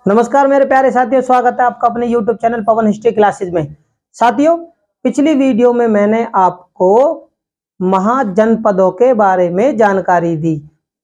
नमस्कार मेरे प्यारे साथियों, स्वागत है आपका अपने YouTube चैनल पवन हिस्ट्री क्लासेस में। साथियों, पिछली वीडियो में मैंने आपको महाजनपदों के बारे में जानकारी दी,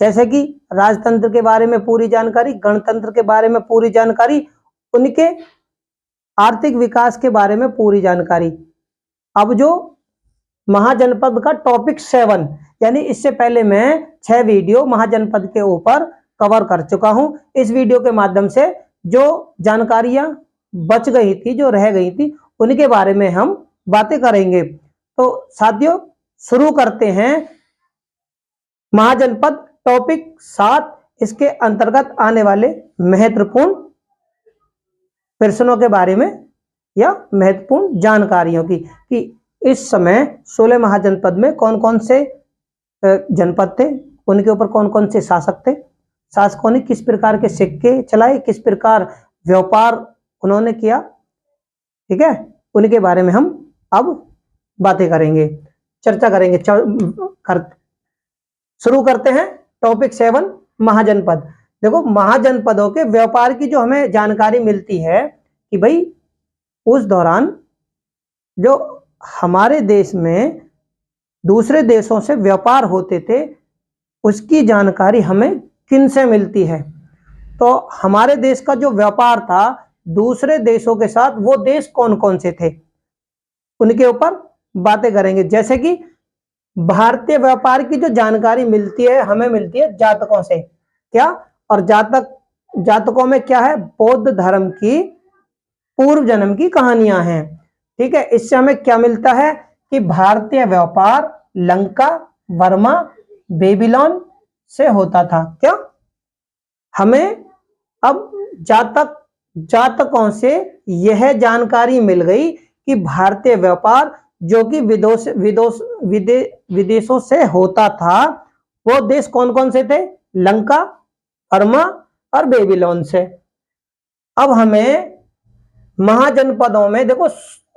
जैसे कि राजतंत्र के बारे में पूरी जानकारी, गणतंत्र के बारे में पूरी जानकारी, उनके आर्थिक विकास के बारे में पूरी जानकारी। अब जो महाजनपद का टॉपिक 7, यानी इससे पहले मैं 6 वीडियो महाजनपद के ऊपर कवर कर चुका हूं। इस वीडियो के माध्यम से जो जानकारियां बच गई थी, जो रह गई थी, उनके बारे में हम बातें करेंगे। तो साथियों, शुरू करते हैं महाजनपद टॉपिक 7, इसके अंतर्गत आने वाले महत्वपूर्ण प्रश्नों के बारे में या महत्वपूर्ण जानकारियों की, कि इस समय 16 महाजनपद में कौन कौन से जनपद थे, उनके ऊपर कौन कौन से शासक थे, शासकों ने किस प्रकार के सिक्के चलाए, किस प्रकार व्यापार उन्होंने किया, ठीक है, उनके बारे में हम अब बातें करेंगे, चर्चा करेंगे। शुरू करते हैं टॉपिक 7, महाजनपद। देखो, महाजनपदों के व्यापार की जो हमें जानकारी मिलती है कि भाई उस दौरान जो हमारे देश में दूसरे देशों से व्यापार होते थे, उसकी जानकारी हमें किन से मिलती है। तो हमारे देश का जो व्यापार था दूसरे देशों के साथ, वो देश कौन कौन से थे, उनके ऊपर बातें करेंगे। जैसे कि भारतीय व्यापार की जो जानकारी मिलती है, हमें मिलती है जातकों से। क्या? और जातकों में क्या है? बौद्ध धर्म की पूर्व जन्म की कहानियां हैं, ठीक है। इससे हमें क्या मिलता है कि भारतीय व्यापार लंका, वर्मा, बेबीलोन से होता था। क्या? हमें अब जातकों से यह जानकारी मिल गई कि भारतीय व्यापार जो कि विदेशों से होता था, वो देश कौन कौन से थे? लंका, वर्मा और बेबीलोन से। अब हमें महाजनपदों में देखो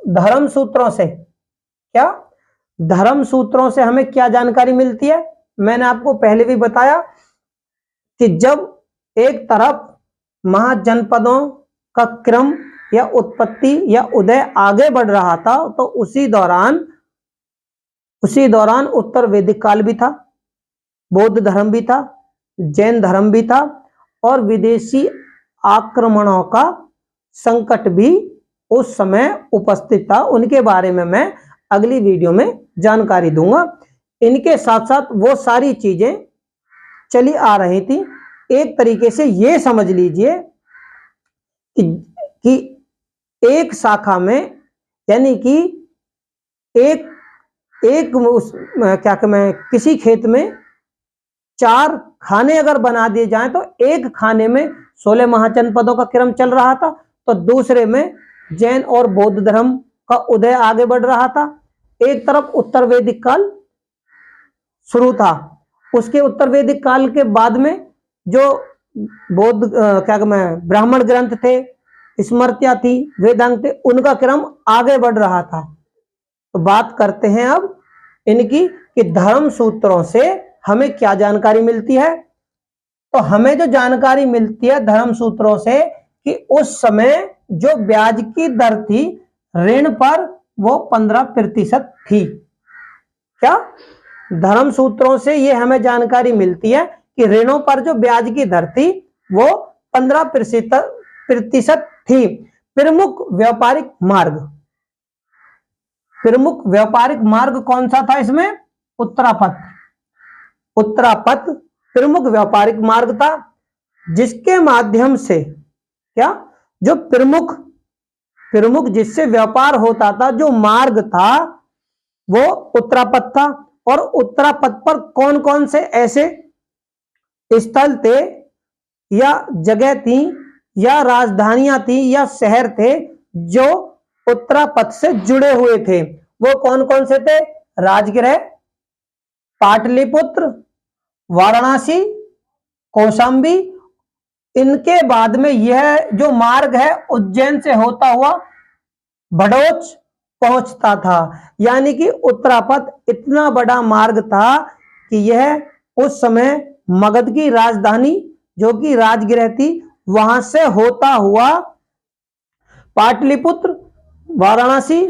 धर्म सूत्रों से, क्या धर्म सूत्रों से हमें क्या जानकारी मिलती है? मैंने आपको पहले भी बताया कि जब एक तरफ महाजनपदों का क्रम या उत्पत्ति या उदय आगे बढ़ रहा था, तो उसी दौरान उत्तर वैदिक काल भी था, बौद्ध धर्म भी था, जैन धर्म भी था, और विदेशी आक्रमणों का संकट भी उस समय उपस्थित था। उनके बारे में मैं अगली वीडियो में जानकारी दूंगा। इनके साथ साथ वो सारी चीजें चली आ रही थी। एक तरीके से ये समझ लीजिए कि एक शाखा में, यानी कि किसी खेत में 4 खाने अगर बना दिए जाएं, तो एक खाने में 16 महाजनपदों का क्रम चल रहा था, तो दूसरे में जैन और बौद्ध धर्म का उदय आगे बढ़ रहा था। एक तरफ उत्तर वैदिक काल शुरू था, उसके उत्तर वैदिक काल के बाद में जो बौद्ध ब्राह्मण ग्रंथ थे, स्मृतियां थी, वेदांत थे, उनका क्रम आगे बढ़ रहा था। तो बात करते हैं अब इनकी कि धर्म सूत्रों से हमें क्या जानकारी मिलती है। तो हमें जो जानकारी मिलती है धर्म सूत्रों से कि उस समय जो ब्याज की दर थी ऋण पर, वो 15% थी। क्या? धर्म सूत्रों से ये हमें जानकारी मिलती है कि ऋणों पर जो ब्याज की दर थी वो 15% थी। प्रमुख व्यापारिक मार्ग कौन सा था इसमें? उत्तरापथ प्रमुख व्यापारिक मार्ग था, जिसके माध्यम से क्या जो प्रमुख जिससे व्यापार होता था, जो मार्ग था वो उत्तरापथ था। और उत्तरापथ पर कौन कौन से ऐसे स्थल थे या जगह थी या राजधानियां थी या शहर थे जो उत्तरापथ से जुड़े हुए थे? वो कौन कौन से थे? राजगृह, पाटलिपुत्र, वाराणसी, कौशाम्बी। इनके बाद में यह जो मार्ग है उज्जैन से होता हुआ भड़ोच पहुंचता था। यानी कि उत्तरापथ इतना बड़ा मार्ग था कि यह उस समय मगध की राजधानी जो कि राजगृह थी, वहां से होता हुआ पाटलिपुत्र, वाराणसी,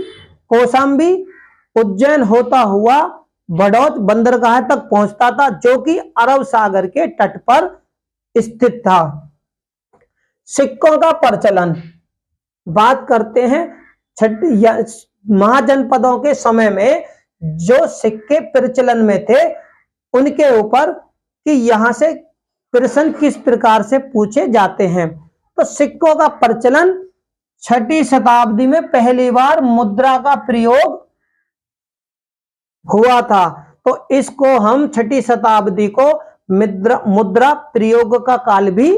कौशाम्बी, उज्जैन होता हुआ बड़ौत बंदरगाह तक पहुंचता था, जो कि अरब सागर के तट पर स्थित था। सिक्कों का प्रचलन, बात करते हैं महाजनपदों के समय में जो सिक्के प्रचलन में थे उनके ऊपर कि यहां से प्रश्न किस प्रकार से पूछे जाते हैं। तो सिक्कों का प्रचलन 6वीं शताब्दी में पहली बार मुद्रा का प्रयोग हुआ था। तो इसको हम 6वीं शताब्दी को मुद्रा प्रयोग का काल भी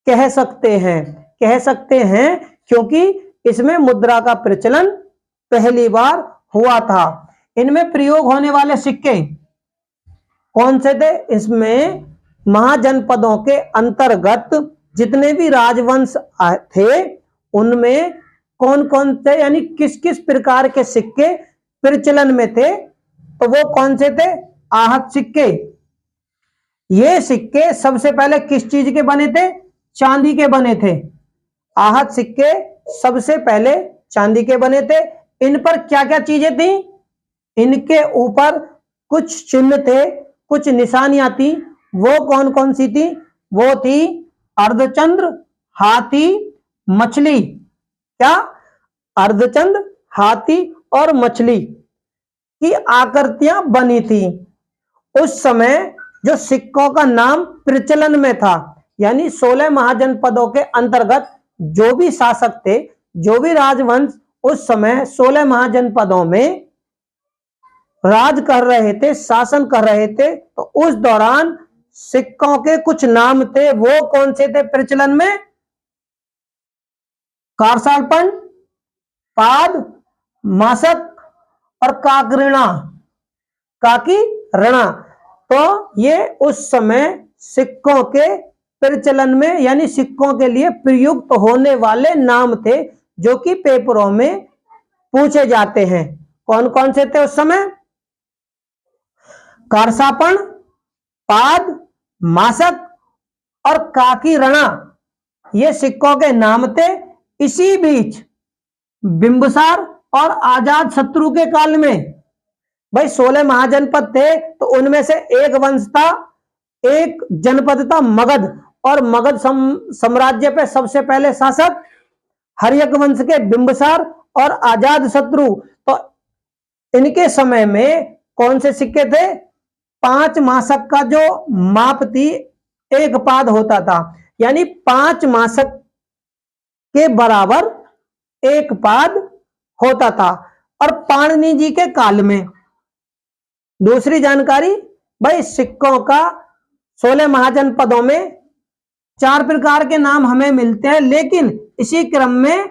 कह सकते हैं, क्योंकि इसमें मुद्रा का प्रचलन पहली बार हुआ था। इनमें प्रयोग होने वाले सिक्के कौन से थे? इसमें महाजनपदों के अंतर्गत जितने भी राजवंश थे उनमें कौन कौन से, यानी किस किस प्रकार के सिक्के प्रचलन में थे, तो वो कौन से थे? आहत सिक्के। ये सिक्के सबसे पहले किस चीज के बने थे? चांदी के बने थे। आहत सिक्के सबसे पहले चांदी के बने थे। इन पर क्या क्या चीजें थी? इनके ऊपर कुछ चिन्ह थे, कुछ निशानियां थी। वो कौन कौन सी थी? वो थी अर्धचंद्र, हाथी, मछली। क्या? अर्धचंद्र, हाथी और मछली की आकृतियां बनी थी। उस समय जो सिक्कों का नाम प्रचलन में था, यानी 16 महाजनपदों के अंतर्गत जो भी शासक थे, जो भी राजवंश उस समय 16 महाजनपदों में राज कर रहे थे, शासन कर रहे थे, तो उस दौरान सिक्कों के कुछ नाम थे। वो कौन से थे प्रचलन में? कारसालपन, पाद, मासक और काकऋणा, काकी ऋणा। तो ये उस समय सिक्कों के प्रचलन में, यानी सिक्कों के लिए प्रयुक्त होने वाले नाम थे, जो कि पेपरों में पूछे जाते हैं। कौन कौन से थे उस समय? कारसापण, पाद, मासक और काकी ऋणा, ये सिक्कों के नाम थे। इसी बीच बिंबिसार और आजाद शत्रु के काल में, भाई 16 महाजनपद थे, तो उनमें से एक वंश था, एक जनपद था मगध, और मगध साम्राज्य पे सबसे पहले शासक हर्यक वंश के बिंबिसार और आजाद शत्रु। तो इनके समय में कौन से सिक्के थे? 5 मासक का जो माप थी, एक पाद होता था, यानी 5 मासक के बराबर एक पाद होता था। और पाणिनि जी के काल में, दूसरी जानकारी, भाई सिक्कों का 16 महाजनपदों में 4 प्रकार के नाम हमें मिलते हैं, लेकिन इसी क्रम में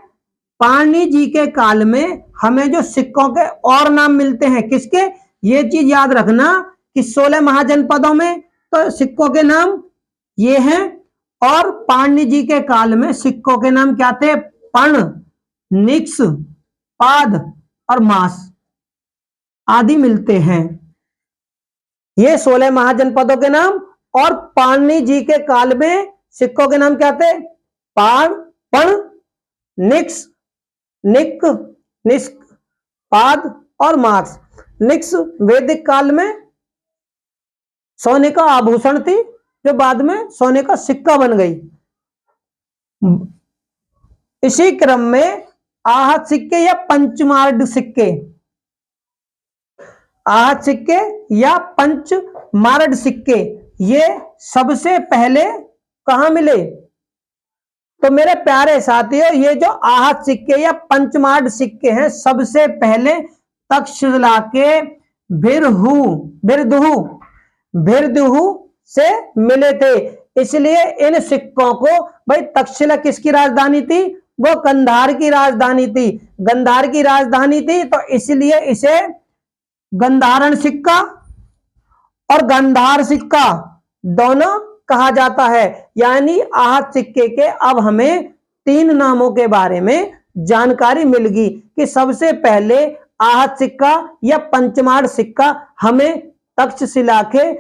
पाणिनि जी के काल में हमें जो सिक्कों के और नाम मिलते हैं, किसके? ये चीज याद रखना कि 16 महाजनपदों में तो सिक्कों के नाम ये हैं, और पाणिनि जी के काल में सिक्कों के नाम क्या थे? पण, निक्ष, पाद और मास आदि मिलते हैं। ये 16 महाजनपदों के नाम। और पाणिनि जी के काल में सिक्कों के नाम क्या थे? पाण, पण, निक्ष, निक, निष्क, पाद और मास। निक्ष वैदिक काल में सोने का आभूषण थी, जो बाद में सोने का सिक्का बन गई। इसी क्रम में आहत सिक्के या पंचमार्ड सिक्के, आहत सिक्के या पंचमार्ड सिक्के, ये सबसे पहले कहां मिले? तो मेरे प्यारे साथियों, ये जो आहत सिक्के या पंचमार्ड सिक्के हैं, सबसे पहले तक्षशिला के भिरदुहु से मिले थे। इसलिए इन सिक्कों को, भाई तक्षशिला किसकी राजधानी थी? वो गंधार की राजधानी थी। गंधार की राजधानी थी, तो इसलिए इसे गंधारण सिक्का और गंधार सिक्का दोनों कहा जाता है। यानी आहत सिक्के के अब हमें 3 नामों के बारे में जानकारी मिल गई कि सबसे पहले आहत सिक्का या पंचमार्ड सिक्का हमें तक्षशिला के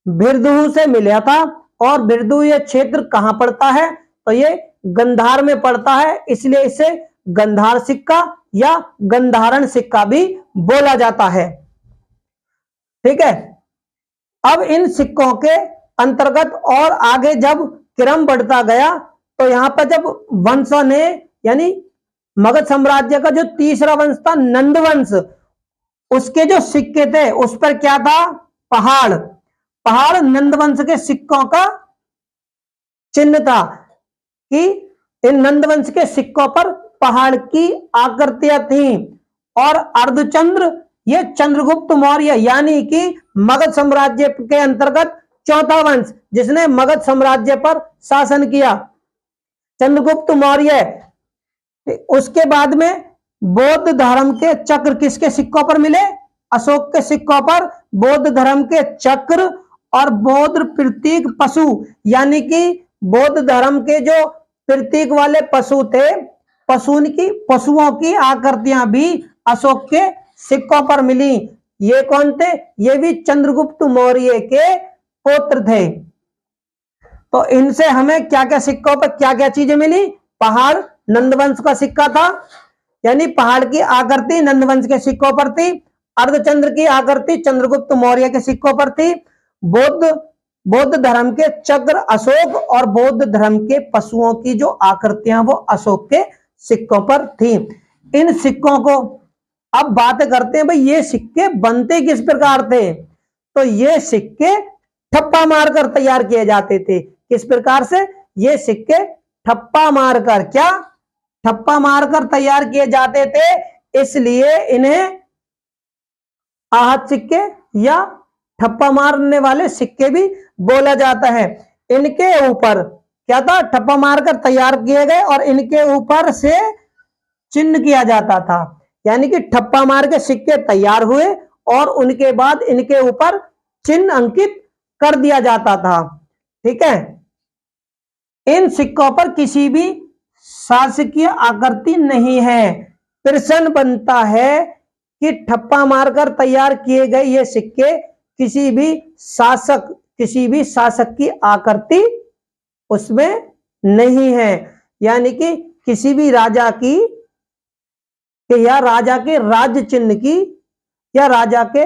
भिरदुहु से मिला था, और बिरदु ये क्षेत्र कहां पड़ता है? तो ये गंधार में पड़ता है, इसलिए इसे गंधार सिक्का या गंधारण सिक्का भी बोला जाता है। ठीक है, अब इन सिक्कों के अंतर्गत और आगे जब क्रम बढ़ता गया तो यहां पर जब वंशों ने, यानी मगध साम्राज्य का जो तीसरा वंश था नंद वंश, उसके जो सिक्के थे उस पर क्या था? पहाड़। पहाड़ नंद वंश के सिक्कों का चिन्ह था कि इन नंद वंश के सिक्कों पर पहाड़ की आकृतियां थी। और अर्धचंद्र ये चंद्रगुप्त मौर्य यानी कि मगध साम्राज्य के अंतर्गत चौथा वंश जिसने मगध साम्राज्य पर शासन किया, चंद्रगुप्त मौर्य। उसके बाद में बौद्ध धर्म के चक्र किसके सिक्कों पर मिले? अशोक के सिक्कों पर बौद्ध धर्म के चक्र और बौद्ध प्रतीक पशु, यानी कि बौद्ध धर्म के जो प्रतीक वाले पशु थे, पशुओं की आकृतियां भी अशोक के सिक्कों पर मिली। ये कौन थे? ये भी चंद्रगुप्त मौर्य के पुत्र थे। तो इनसे हमें क्या क्या सिक्कों पर क्या क्या चीजें मिली? पहाड़ नंदवंश का सिक्का था, यानी पहाड़ की आकृति नंदवंश के सिक्कों पर थी। अर्धचंद्र की आकृति चंद्रगुप्त मौर्य के सिक्कों पर थी। बौद्ध धर्म के चक्र अशोक और बौद्ध धर्म के पशुओं की जो आकृतियां वो अशोक के सिक्कों पर थी। इन सिक्कों को अब बात करते हैं भाई ये सिक्के बनते किस प्रकार थे? तो ये सिक्के ठप्पा मारकर तैयार किए जाते थे। किस प्रकार से? ये सिक्के ठप्पा मारकर, क्या ठप्पा मारकर तैयार किए जाते थे, इसलिए इन्हें आहत सिक्के या ठप्पा मारने वाले सिक्के भी बोला जाता है। इनके ऊपर क्या था? ठप्पा मारकर तैयार किए गए और इनके ऊपर से चिन्ह किया जाता था, यानी कि ठप्पा मार के सिक्के तैयार हुए और उनके बाद इनके ऊपर चिन्ह अंकित कर दिया जाता था। ठीक है, इन सिक्कों पर किसी भी शासकीय आकृति नहीं है। प्रश्न बनता है कि ठप्पा मारकर तैयार किए गए ये सिक्के किसी भी शासक की आकृति उसमें नहीं है, यानी कि किसी भी राजा की या राजा के राज्य चिन्ह की या राजा के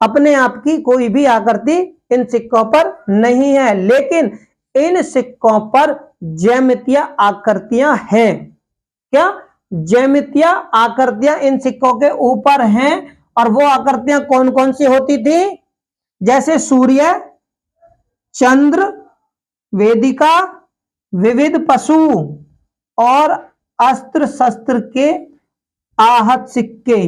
अपने आप की कोई भी आकृति इन सिक्कों पर नहीं है। लेकिन इन सिक्कों पर ज्यामितीय आकृतियां हैं। क्या? ज्यामितीय आकृतियां इन सिक्कों के ऊपर हैं। और वो आकृतियां कौन कौन सी होती थी? जैसे सूर्य, चंद्र, वेदिका, विविध पशु और अस्त्र शस्त्र के आहत सिक्के।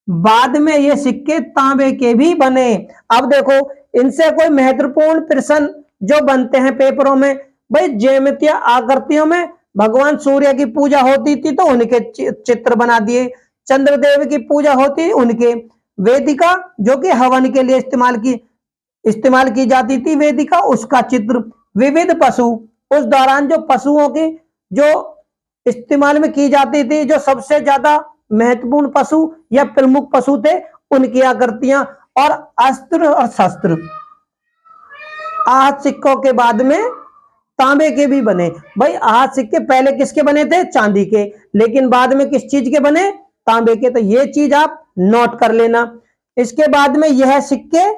बाद में ये सिक्के तांबे के भी बने। अब देखो इनसे कोई महत्वपूर्ण प्रश्न जो बनते हैं पेपरों में, भाई ज्यामितीय आकृतियों में भगवान सूर्य की पूजा होती थी तो उनके चित्र बना दिए, चंद्रदेव की पूजा होती उनके, वेदिका जो कि हवन के लिए इस्तेमाल की जाती थी वेदिका, उसका चित्र, विविध पशु उस दौरान जो पशुओं की जो इस्तेमाल में की जाती थी, जो सबसे ज्यादा महत्वपूर्ण पशु या प्रमुख पशु थे उनकी आकृतियां, और अस्त्र और शस्त्र। आहत सिक्कों के बाद में तांबे के भी बने। भाई आहत सिक्के पहले किसके बने थे? चांदी के, लेकिन बाद में किस चीज के बने? तांबे के। तो ये चीज आप नोट कर लेना। इसके बाद में यह सिक्के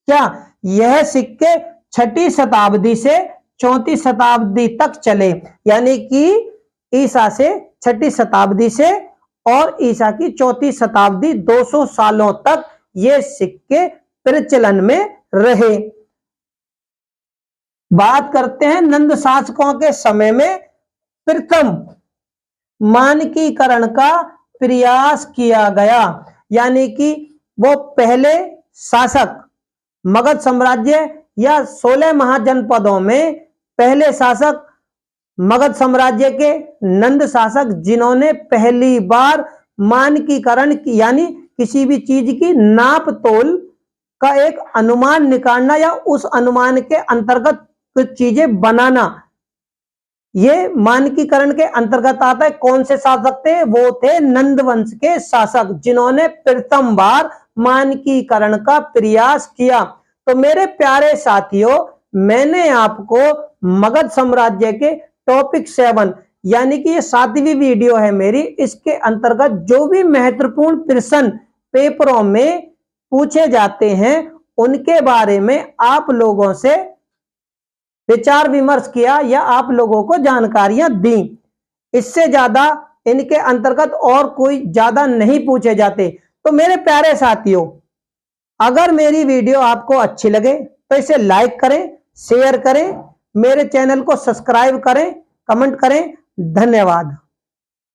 यह सिक्के 6ठी शताब्दी से 34वीं शताब्दी तक चले, यानी कि ईसा से 6ठी शताब्दी से और ईसा की 34वीं शताब्दी 200 सालों तक ये सिक्के प्रचलन में रहे। बात करते हैं नंद शासकों के समय में प्रथम मानकीकरण का प्रयास किया गया, यानी कि वो पहले शासक मगध साम्राज्य या 16 महाजनपदों में पहले शासक मगध साम्राज्य के नंद शासक जिन्होंने पहली बार मानकीकरण यानी किसी भी चीज की नाप तोल का एक अनुमान निकालना या उस अनुमान के अंतर्गत कुछ चीजें बनाना, ये मानकीकरण के अंतर्गत आता है। कौन से शासक थे? वो थे नंद वंश के शासक जिन्होंने प्रथम बार मानकीकरण का प्रयास किया। तो मेरे प्यारे साथियों, मैंने आपको मगध साम्राज्य के टॉपिक 7 यानी कि ये 7वीं वीडियो है मेरी, इसके अंतर्गत जो भी महत्वपूर्ण प्रश्न पेपरों में पूछे जाते हैं उनके बारे में आप लोगों से विचार विमर्श किया या आप लोगों को जानकारियां दी। इससे ज्यादा इनके अंतर्गत और कोई ज्यादा नहीं पूछे जाते। तो मेरे प्यारे साथियों, अगर मेरी वीडियो आपको अच्छी लगे तो इसे लाइक करें, शेयर करें, मेरे चैनल को सब्सक्राइब करें, कमेंट करें। धन्यवाद।